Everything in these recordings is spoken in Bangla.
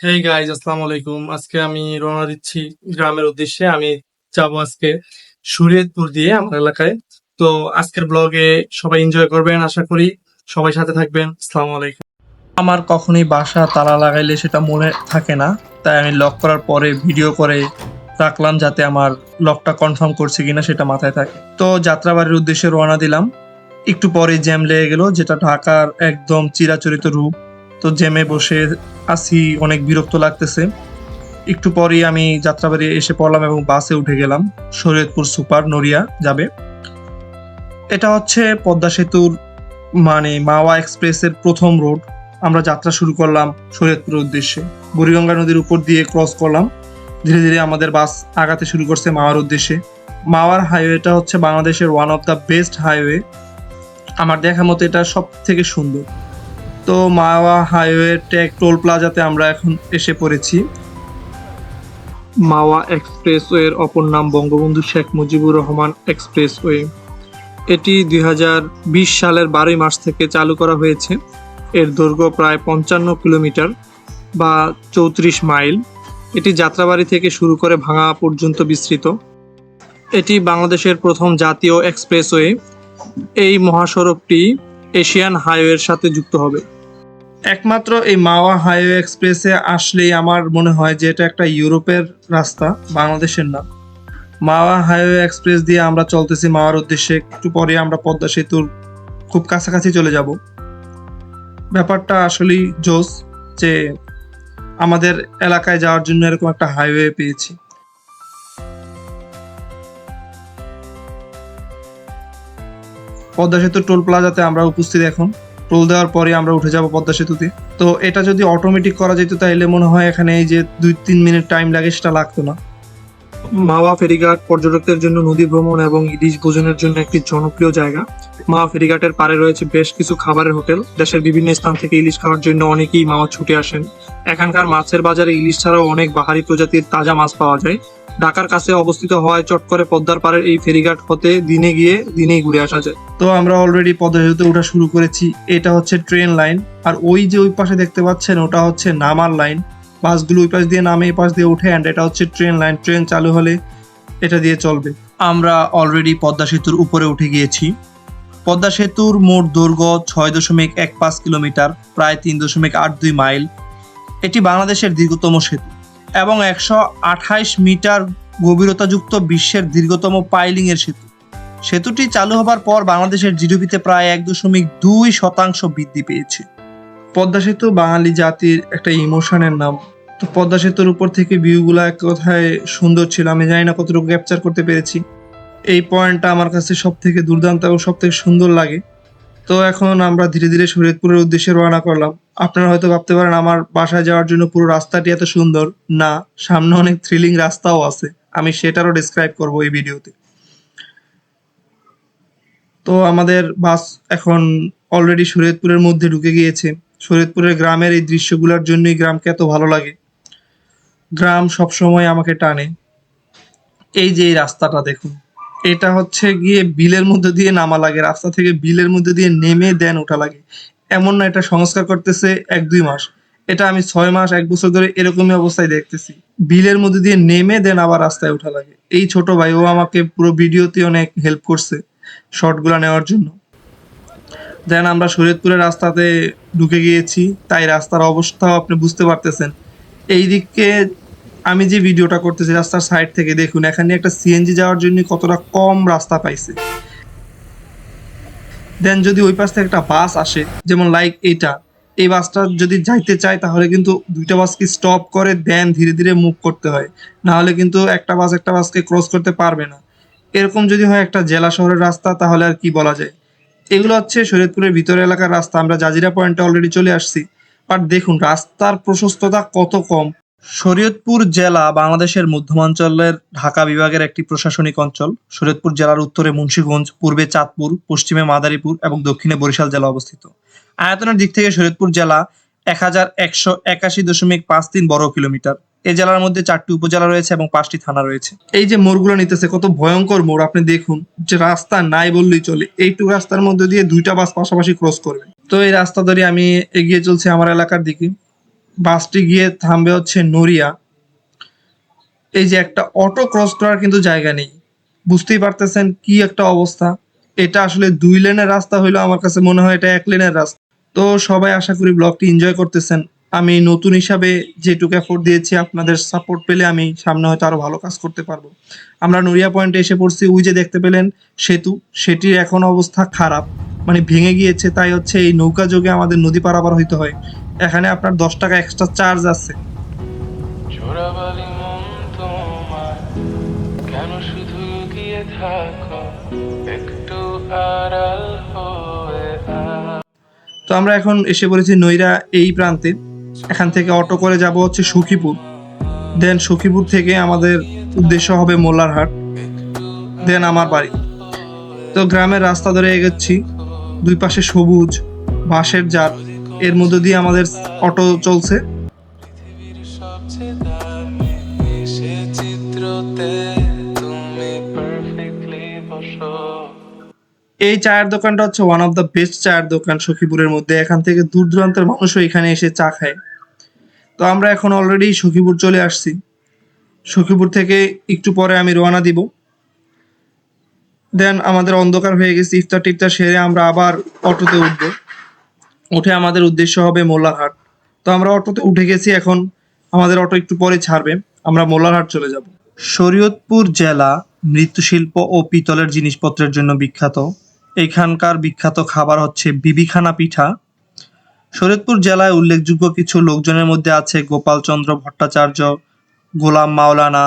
হেই গাইজ, আসসালামু আলাইকুম। আজকে আমি রওনা দিচ্ছি গ্রামের উদ্দেশ্যে। আমি যাবো আজকে শরীয়তপুর দিয়ে আমার এলাকায়। তো আজকের ব্লগে সবাই এনজয় করবেন, আশা করি সবাই সাথে থাকবেন। আসসালামু আলাইকুম। আমার কখনোই বাসা তালা লাগাইলে সেটা মনে থাকে না, তাই আমি লক করার পরে ভিডিও করে রাখলাম যাতে আমার লকটা কনফার্ম করছে কিনা সেটা মাথায় থাকে। তো যাত্রাবাড়ির উদ্দেশ্যে রওনা দিলাম। একটু পরে জ্যাম লেগে গেল, যেটা ঢাকার একদম চিরাচরিত রূপ। তো জ্যামে বসে আছি, অনেক বিরক্ত লাগতেছে। একটু পরেই আমি যাত্রাবাড়ি এসে পড়লাম এবং বাসে উঠে গেলাম। শরীয়তপুর সুপার নড়িয়া যাবে। এটা হচ্ছে পদ্মা সেতুর মানে মাওয়া এক্সপ্রেসের প্রথম রোড। আমরা যাত্রা শুরু করলাম শরীয়তপুরের উদ্দেশ্যে। বুড়িগঙ্গা নদীর উপর দিয়ে ক্রস করলাম। ধীরে ধীরে আমাদের বাস আগাতে শুরু করছে মাওয়ার উদ্দেশ্যে। মাওয়ার হাইওয়েটা হচ্ছে বাংলাদেশের one of the best highway. আমার দেখা মতো এটা সব থেকে সুন্দর। তো মাওয়া হাইওয়ে টেক টোল প্লাজাতে আমরা এখন এসে পড়েছি। মাওয়া এক্সপ্রেসওয়ের অপর নাম বঙ্গবন্ধু শেখ মুজিবুর রহমান এক্সপ্রেসওয়ে। এটি 2020 সালের 12 মার্চ থেকে চালু করা হয়েছে। এর দৈর্ঘ্য প্রায় 55 কিলোমিটার বা 34 মাইল। এটি যাত্রাবাড়ি থেকে শুরু করে ভাঙা পর্যন্ত বিস্তৃত। এটি বাংলাদেশের প্রথম জাতীয় এক্সপ্রেসওয়ে। এই মহাসড়কটি এশিয়ান হাইওয়ের সাথে যুক্ত হবে। একমাত্র এই মাওয়া হাইওয়ে এক্সপ্রেসে আসলেই আমার মনে হয় যে এটা একটা ইউরোপের রাস্তা, বাংলাদেশের না। মাওয়া হাইওয়ে এক্সপ্রেস দিয়ে আমরা চলতেছি মাওয়ার উদ্দেশ্যে। একটু পরে আমরা পদ্মা সেতুর খুব কাছাকাছি চলে যাব। ব্যাপারটা আসলেই জোস যে আমাদের এলাকায় যাওয়ার জন্য এরকম একটা হাইওয়ে পেয়েছি। পদ্মা সেতুর টোল প্লাজাতে আমরা উপস্থিত এখন। টোল দেওয়ার পরে আমরা উঠে যাব পদ্মা সেতুতে। তো এটা যদি অটোমেটিক করা যেত তাইলে মনে হয় এখানে এই যে 2-3 মিনিট টাইম লাগে সেটা লাগতো না। মাওয়া ফেরিঘাট পর্যটকদের জন্য নদী ভ্রমণ এবং ইলিশ ভোজনের জন্য একটি জনপ্রিয় জায়গা। মাওয়া ফেরিঘাটের পাড়ে রয়েছে বেশ কিছু খাবারের হোটেল। দেশের বিভিন্ন স্থান থেকে ইলিশ খাওয়ার জন্য অনেকেই মাওয়া ছুটে আসেন। এখানকার মাছের বাজারে ইলিশ ছাড়াও অনেক বাহারি প্রজাতির তাজা মাছ পাওয়া যায়। ঢাকার কাছে অবস্থিত হওয়ায় চট করে পদ্মার পাড়ের এই ফেরিঘাট হতে দিনে গিয়ে দিনেই ঘুরে আসা যায়। তো আমরা অলরেডি পদ্মা সেতুতে ওঠা শুরু করেছি। এটা হচ্ছে ট্রেন লাইন, আর ওই যে ওই পাশে দেখতে পাচ্ছেন ওটা হচ্ছে নামার লাইন। বাসগুলো ওই পাশ দিয়ে নামে এই পাশ দিয়ে উঠে, অ্যান্ড এটা হচ্ছে ট্রেন লাইন। ট্রেন চালু হলে এটা দিয়ে চলবে। আমরা অলরেডি পদ্মা সেতুর উপরে উঠে গিয়েছি। পদ্মা সেতুর মোট দৈর্ঘ্য 6.15 কিলোমিটার, প্রায় 3.82 মাইল। এটি বাংলাদেশের দীর্ঘতম সেতু এবং 128 মিটার গভীরতাযুক্ত বিশ্বের দীর্ঘতম পাইলিং এর সেতু। সেতুটি চালু হবার পর বাংলাদেশের জিডিপিতে প্রায় 1.2% বৃদ্ধি পেয়েছে। পদ্মা সেতু বাঙালি জাতির একটা ইমোশনের নাম। তো পদ্মা সেতুর উপর থেকে ভিউগুলো এক কথায় সুন্দর ছিল। আমি জানি না কতটুকু ক্যাপচার করতে পেরেছি। এই পয়েন্টটা আমার কাছে সব থেকে দুর্দান্ত এবং সব থেকে সুন্দর লাগে। তো এখন আমরা ধীরে ধীরে শরীয়তপুরের উদ্দেশ্যে রওনা করলাম। আপনারা হয়তো ভাবতে পারেন আমার বাসায় যাওয়ার জন্য পুরো রাস্তাটি এত সুন্দর। না, সামনে অনেক থ্রিলিং রাস্তাও আছে, আমি সেটারও ডিসক্রাইব করবো এই ভিডিওতে। তো আমাদের বাস এখন অলরেডি শরীয়তপুরের মধ্যে ঢুকে গিয়েছে। শরীয়তপুরের গ্রামের এই দৃশ্যগুলোর জন্যই গ্রামকে এত ভালো লাগে। গ্রাম সবসময় আমাকে টানে। এই যে এই রাস্তাটা দেখুন, এটা হচ্ছে গিয়ে বিলের মধ্যে দিয়ে নামা লাগে। রাস্তা থেকে বিলের মধ্যে দিয়ে নেমে দেন ওঠা লাগে। এমন না এটা সংস্কার করতেছে 1-2 মাস, এটা আমি 6 মাস 1 বছর ধরে এরকমই অবস্থায় দেখতেছি। বিলের মধ্যে দিয়ে নেমে দেন আবার রাস্তায় ওঠা লাগে। এই ছোট ভাই ও আমাকে পুরো ভিডিওতে অনেক হেল্প করছে শর্টগুলো নেওয়ার জন্য। দেন আমরা শরীয়তপুরের রাস্তাতে ঢুকে গিয়েছি, তাই রাস্তার অবস্থাও আপনি বুঝতে পারতেছেন। এই দিকে আমি যে ভিডিওটা করতেছি রাস্তার সাইড থেকে দেখুন, এখানে একটা সিএনজি যাওয়ার জন্য কতটা কম রাস্তা পাইছে। দেন যদি ওই পাশ থেকে একটা বাস আসে, যেমন লাইক এইটা, এই বাসটা যদি যাইতে চায় তাহলে কিন্তু দুইটা বাসকে স্টপ করে দেন ধীরে ধীরে মুভ করতে হয়, না হলে কিন্তু একটা বাস একটা বাসকে ক্রস করতে পারবে না। এরকম যদি হয় একটা জেলা শহরের রাস্তা তাহলে আর কি বলা যায়। এগুলো হচ্ছে শরীয়তপুরের ভিতর এলাকার রাস্তা। আমরা জাজিরা পয়েন্টে অলরেডি চলে আসছি, বাট দেখুন রাস্তার প্রশস্ততা কত কম। শরীয়তপুর জেলা বাংলাদেশের মধ্যাঞ্চলের ঢাকা বিভাগের একটি প্রশাসনিক অঞ্চল। শরীয়তপুর জেলার উত্তরে মুন্সিগঞ্জ, পূর্বে চাঁদপুর, পশ্চিমে মাদারীপুর এবং দক্ষিণে বরিশাল জেলা অবস্থিত। আয়তনের দিক থেকে শরীয়তপুর জেলা 1181.53 বর্গ কিলোমিটার। এই জেলার মধ্যে 4টি উপজেলা রয়েছে এবং 5টি থানা রয়েছে। এই যে মোড়গুলো নিতেছে কত ভয়ঙ্কর মোড়, আপনি দেখুন যে রাস্তা নাই বললেই চলে। এইটুকু রাস্তার মধ্যে দিয়ে দুইটা বাস পাশাপাশি ক্রস করবে। তো এই রাস্তা ধরে আমি এগিয়ে চলছি আমার এলাকার দিকে। বাসটি গিয়ে থামবে হচ্ছে নড়িয়া। এই যে একটা অটো ক্রস করার কিন্তু জায়গা নেই, বুঝতেই পারতেছেন কি একটা অবস্থা। এটা আসলে 2 লেনের রাস্তা হইলো, আমার কাছে মনে হয় এটা 1 লেনের রাস্তা। তো সবাই আশা করি ব্লগটি এনজয় করতেছেন। আমি নতুন হিসাবে যেটুকু এফোর্ট দিয়েছি, আপনাদের সাপোর্ট পেলে আমি সামনে হয়তো আরো ভালো কাজ করতে পারবো। আমরা নড়িয়া পয়েন্টে এসে পড়ছি। ওই যে দেখতে পেলেন সেতু, সেটির এখন অবস্থা খারাপ, মানে ভেঙে গিয়েছে। তাই হচ্ছে এই নৌকা যোগে আমাদের নদী পারাপার হইতে হয়। এখানে আপনার 10 টাকা এক্সট্রা চার্জ আছে। চোরাবালি মন তোমার কেন শুধু গিয়ে থাকো একটু আড়াল হয়ে তো আমরা এখন এসে পড়েছি নইরা এই প্রান্তে। এখান থেকে অটো করে যাব হচ্ছে সখীপুর। দেন সখীপুর থেকে আমাদের উদ্দেশ্য হবে মোল্লারহাট, দেন আমার বাড়ি। তো গ্রামের রাস্তা ধরে এগোচ্ছি, দুই পাশে সবুজ বাঁশের জাত, এর মধ্য দিয়ে আমাদের অটো চলছে। পৃথিবীর সবচেয়ে দামি সে চিত্রতে তুমি পারফেক্টলি বসো। এই চায়ের দোকানটা হচ্ছে ওয়ান অফ দ্য বেস্ট চায়ের দোকান সখীপুরের মধ্যে। এখান থেকে দূর দূরান্তের মানুষও এখানে এসে চা খায়। তো আমরা এখন অলরেডি সখীপুর চলে আসছি। সখীপুর থেকে একটু পরে আমি রওনা দিব। দেন আমাদের অন্ধকার হয়ে গেছে, ইফতার টিফতার সেরে আমরা আবার অটোতে উঠবো। উঠে আমাদের উদ্দেশ্য হবে মোল্লারহাট। তো আমরা অটোতে উঠে গেছি, এখন আমাদের অটো একটু পরে ছাড়বে, আমরা মোল্লারহাট চলে যাব। শরীয়তপুর জেলা মৃৎশিল্প ও পিতলের জিনিসপত্রের জন্য বিখ্যাত। এখানকার বিখ্যাত খাবার হচ্ছে বিবিখানা পিঠা। শরীয়তপুর জেলায় উল্লেখযোগ্য কিছু লোকজনের মধ্যে আছে গোপালচন্দ্র ভট্টাচার্য, গোলাম মাওলানা,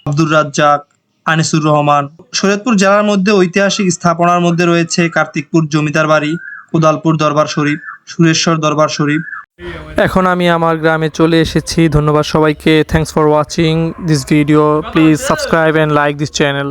আব্দুর রাজ্জাক, আনিসুর রহমান। শরীয়তপুর জেলার মধ্যে ঐতিহাসিক স্থাপনার মধ্যে রয়েছে কার্তিকপুর জমিদার বাড়ি, কোদালপুর দরবার শরীফ, সুরেশ্বর দরবার শরীফ। এখন আমি আমার গ্রামে চলে এসেছি। ধন্যবাদ সবাইকে। Thanks for watching this video. Please subscribe and like this channel.